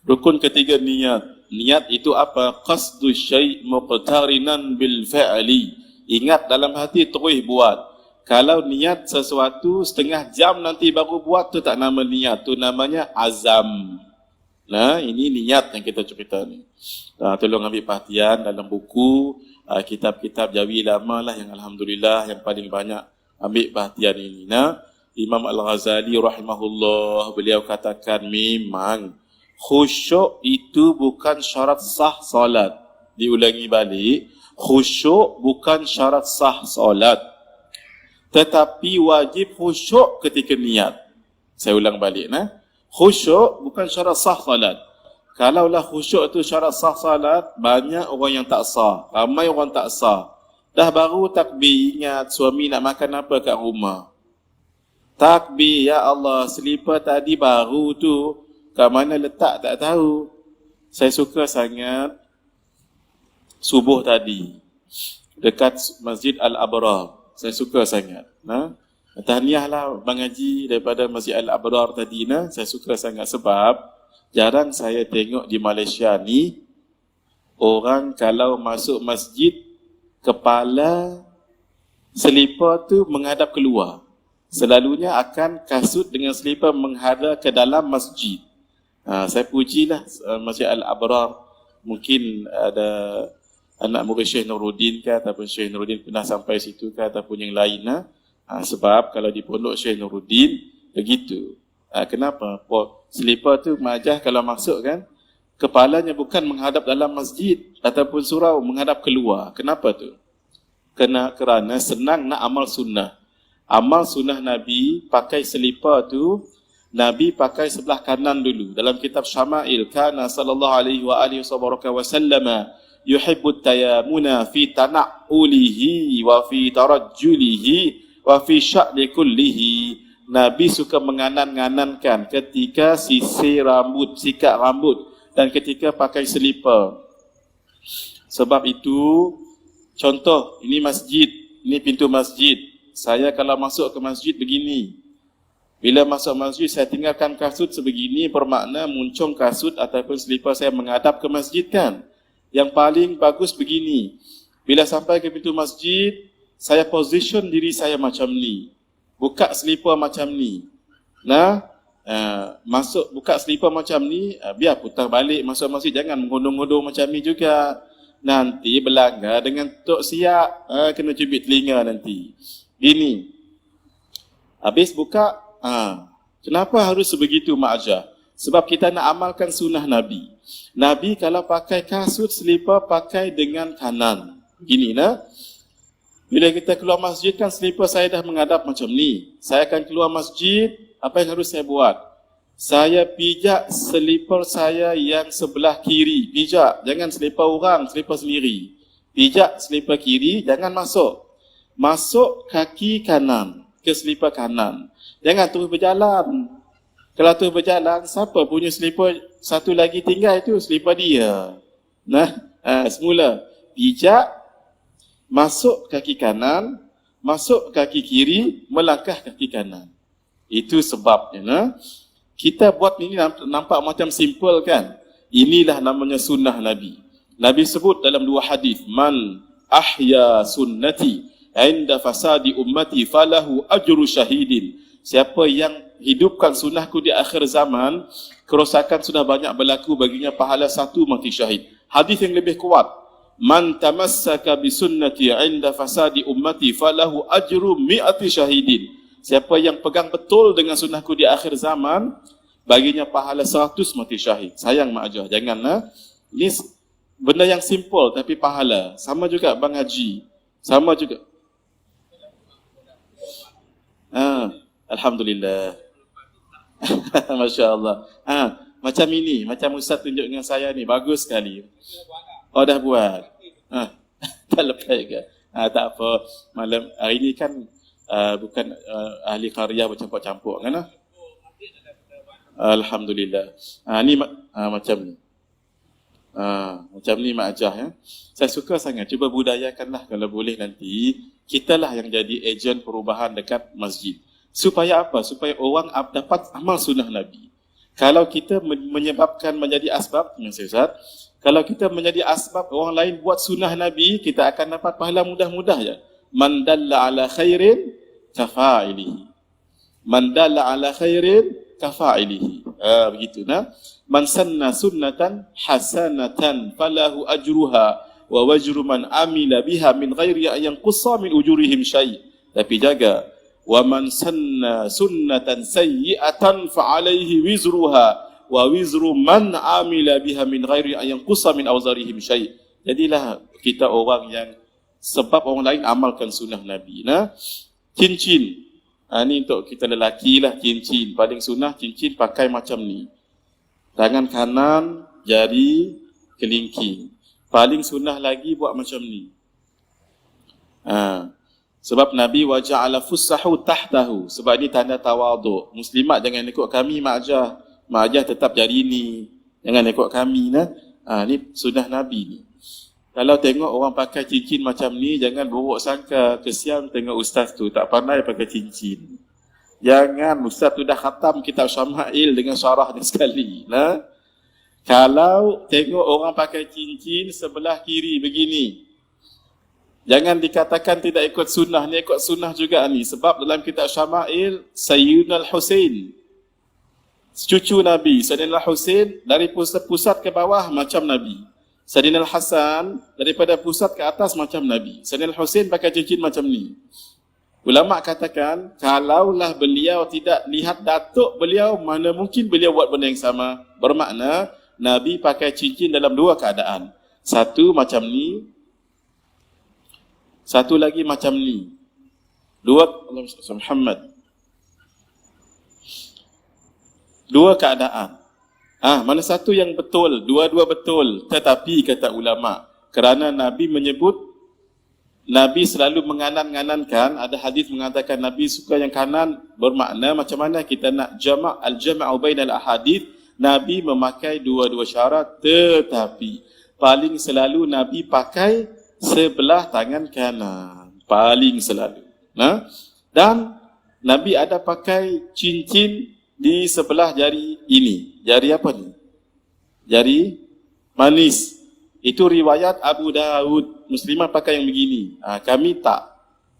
Rukun ketiga niat. Niat itu apa? Qasdu syai' muqtarinan bil fa'li. Ingat dalam hati terus buat. Kalau niat sesuatu setengah jam nanti baru buat, tu tak nama niat, tu namanya azam. Nah, ini niat yang kita cerita ni. Tolong ambil perhatian dalam buku, kitab-kitab Jawi lama lah yang alhamdulillah yang paling banyak ambil perhatian ini. Nah, Imam Al-Ghazali rahimahullah, beliau katakan memang khusyuk itu bukan syarat sah solat. Diulangi balik, khusyuk bukan syarat sah solat, tetapi wajib khusyuk ketika niat. Saya ulang balik. Khusyuk bukan syarat sah salat. Kalaulah khusyuk itu syarat sah salat, banyak orang yang tak sah. Ramai orang tak sah. Dah baru takbir, ingat suami nak makan apa kat rumah. Takbir, ya Allah, selipar tadi baru tu, kat mana letak tak tahu. Saya suka sangat subuh tadi, dekat Masjid Al-Abrar. Saya suka sangat. Tahniahlah Bang Haji daripada Masjid Al-Abrar tadi. Saya suka sangat sebab jarang saya tengok di Malaysia ni orang kalau masuk masjid kepala selipar tu menghadap keluar. Selalunya akan kasut dengan selipar menghadap ke dalam masjid. Saya pujilah Masjid Al-Abrar. Mungkin ada anak murid Syekh Nuruddin ke, ataupun Syekh Nuruddin pernah sampai situ ke, ataupun yang lain. Sebab kalau di pondok Syekh Nuruddin begitu. Kenapa? Selipar tu majah kalau masuk kan, kepalanya bukan menghadap dalam masjid ataupun surau, menghadap keluar. Kenapa tu? Kerana senang nak amal sunnah. Amal sunnah Nabi pakai selipar tu, Nabi pakai sebelah kanan dulu. Dalam kitab Syama'il, kana sallallahu alaihi wa alihi wasallam yuhibbut tayamuna fi tana'ulihi wa fi tarajjulihi wa fi sya'li kullihi. Nabi suka menganan-nganankan ketika sisir rambut, sikat rambut, dan ketika pakai selipar. Sebab itu, contoh, ini masjid, ini pintu masjid. Saya kalau masuk ke masjid begini. Bila masuk masjid, saya tinggalkan kasut sebegini, bermakna muncung kasut ataupun selipar saya menghadap ke masjid kan. Yang paling bagus begini. Bila sampai ke pintu masjid, saya position diri saya macam ni. Buka selipar macam ni. Masuk buka selipar macam ni, biar putar balik masuk masjid. Jangan mengodong-godong macam ni juga. Nanti berlanggar dengan tok siap. Kena cubit telinga nanti. Gini. Habis buka. Kenapa harus sebegitu Mak Ajah? Sebab kita nak amalkan sunnah Nabi. Nabi kalau pakai kasut selipar, pakai dengan kanan. Gini Bila kita keluar masjid kan selipar saya dah menghadap macam ni. Saya akan keluar masjid, apa yang harus saya buat? Saya pijak selipar saya yang sebelah kiri. Pijak, jangan selipar orang, selipar sendiri. Pijak selipar kiri, jangan masuk. Masuk kaki kanan ke selipar kanan. Jangan terus berjalan. Kalau terus berjalan, siapa punya selipar satu lagi tinggal itu selipar dia. Semula pijak, masuk kaki kanan, masuk kaki kiri, melangkah kaki kanan. Itu sebabnya. Kita buat ini nampak macam simple kan? Inilah namanya sunnah Nabi. Nabi sebut dalam dua hadis, man ahya sunnati inda fasadi ummati falahu ajru syahidin. Siapa yang hidupkan sunnahku di akhir zaman, kerosakan sudah banyak berlaku baginya, pahala satu mati syahid. Hadis yang lebih kuat, man tamassaka bi sunnati inda fasadi ummati falahu ajru mi'ati syahidin. Siapa yang pegang betul dengan sunnahku di akhir zaman, baginya pahala 100 mati syahid. Sayang Mak Ajah, janganlah. Ini benda yang simple tapi pahala. Sama juga Bang Haji. Sama juga. Alhamdulillah. Masya Allah. Macam ini, macam Ustaz tunjuk dengan saya ni, bagus sekali. Oh dah buat. Tak lepas ke? Tak apa. Malam hari ni kan bukan ahli karya bercampur-campur kan? Alhamdulillah. Ni macam ni. Macam ni Mak Ajah ya. Saya suka sangat. Cuba budayakanlah kalau boleh nanti. Kitalah yang jadi ejen perubahan dekat masjid. Supaya apa? Supaya orang dapat amal sunnah Nabi. Kalau kita menyebabkan menjadi asbab, Ustaz, kalau kita menjadi asbab orang lain buat sunnah Nabi, kita akan dapat pahala mudah-mudah je. Man dalla ala khairin kafa'ilihi. Man dalla ala khairin kafa'ilihi. Begitu nah. Man sanna sunnatan hasanatan falahu ajruha wa wajru man amila biha min ghairi an yanqussa min ujurihim syai'. Tapi jaga, wa man sanna sunnatan sayyi'atan fa alaihi wizruha wa wizru man amila biha min ghairi an yanqussa min awzarihim syai'. Jadilah kita orang yang sebab orang lain amalkan sunnah Nabi. Nah, cincin. Ni untuk kita lelaki lah, cincin. Paling sunnah cincin pakai macam ni. Tangan kanan, jari, kelingking. Paling sunnah lagi buat macam ni. Sebab Nabi waja'ala fussahu tahtahu. Sebab ini tanda tawaduk. Muslimat jangan ikut kami ma'ajah. Ma'ajah tetap jari ni. Jangan ikut kami. Ni sunnah Nabi ni. Kalau tengok orang pakai cincin macam ni, jangan buruk sangka. Kesian tengok ustaz tu tak pandai pakai cincin. Jangan, ustaz tu dah khatam kitab Syama'il dengan syarah dia sekali. Kalau tengok orang pakai cincin sebelah kiri begini, jangan dikatakan tidak ikut sunnah. Ni ikut sunnah juga ni. Sebab dalam kitab Syama'il, Sayyidina Al-Husain, cucu Nabi, Sayyidina Al-Husain dari pusat ke bawah macam Nabi. Sayyidina Al-Hasan daripada pusat ke atas macam Nabi. Sayyidina Al-Husain pakai cincin macam ni. Ulama katakan, kalaulah beliau tidak lihat datuk beliau, mana mungkin beliau buat benda yang sama. Bermakna, Nabi pakai cincin dalam dua keadaan. Satu macam ni, satu lagi macam ni. Dua, Muhammad. Dua keadaan. Mana satu yang betul? Dua-dua betul. Tetapi kata ulama, kerana Nabi menyebut, Nabi selalu menganan-nganankan, ada hadis mengatakan Nabi suka yang kanan, bermakna macam mana kita nak al-jama'u bainal ahadith, Nabi memakai dua-dua syarat, tetapi paling selalu Nabi pakai sebelah tangan kanan. Paling selalu. Dan Nabi ada pakai cincin di sebelah jari ini. Jari apa ni? Jari manis. Itu riwayat Abu Daud. Muslimah pakai yang begini. Kami tak.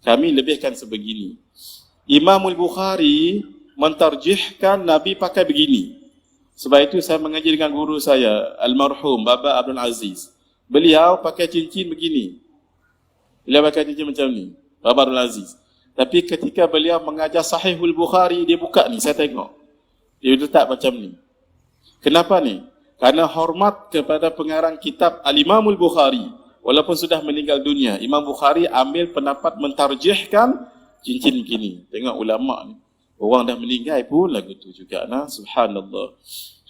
Kami lebihkan sebegini. Imam Al-Bukhari mentarjihkan Nabi pakai begini. Sebab itu saya mengaji dengan guru saya, almarhum Baba Abdul Aziz. Beliau pakai cincin begini. Beliau pakai cincin macam ni. Baba Abdul Aziz. Tapi ketika beliau mengajar Sahihul Bukhari, dia buka ni, saya tengok. Dia letak macam ni. Kenapa ni? Karena hormat kepada pengarang kitab Al-Imamul Bukhari. Walaupun sudah meninggal dunia, Imam Bukhari ambil pendapat mentarjihkan cincin begini. Tengok ulama ni. Orang dah meninggal pun lagu tu juga. Subhanallah.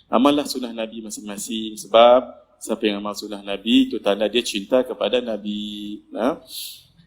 Amallah sunnah Nabi masing-masing. Sebab siapa yang amal sunnah Nabi, itu tanda dia cinta kepada Nabi.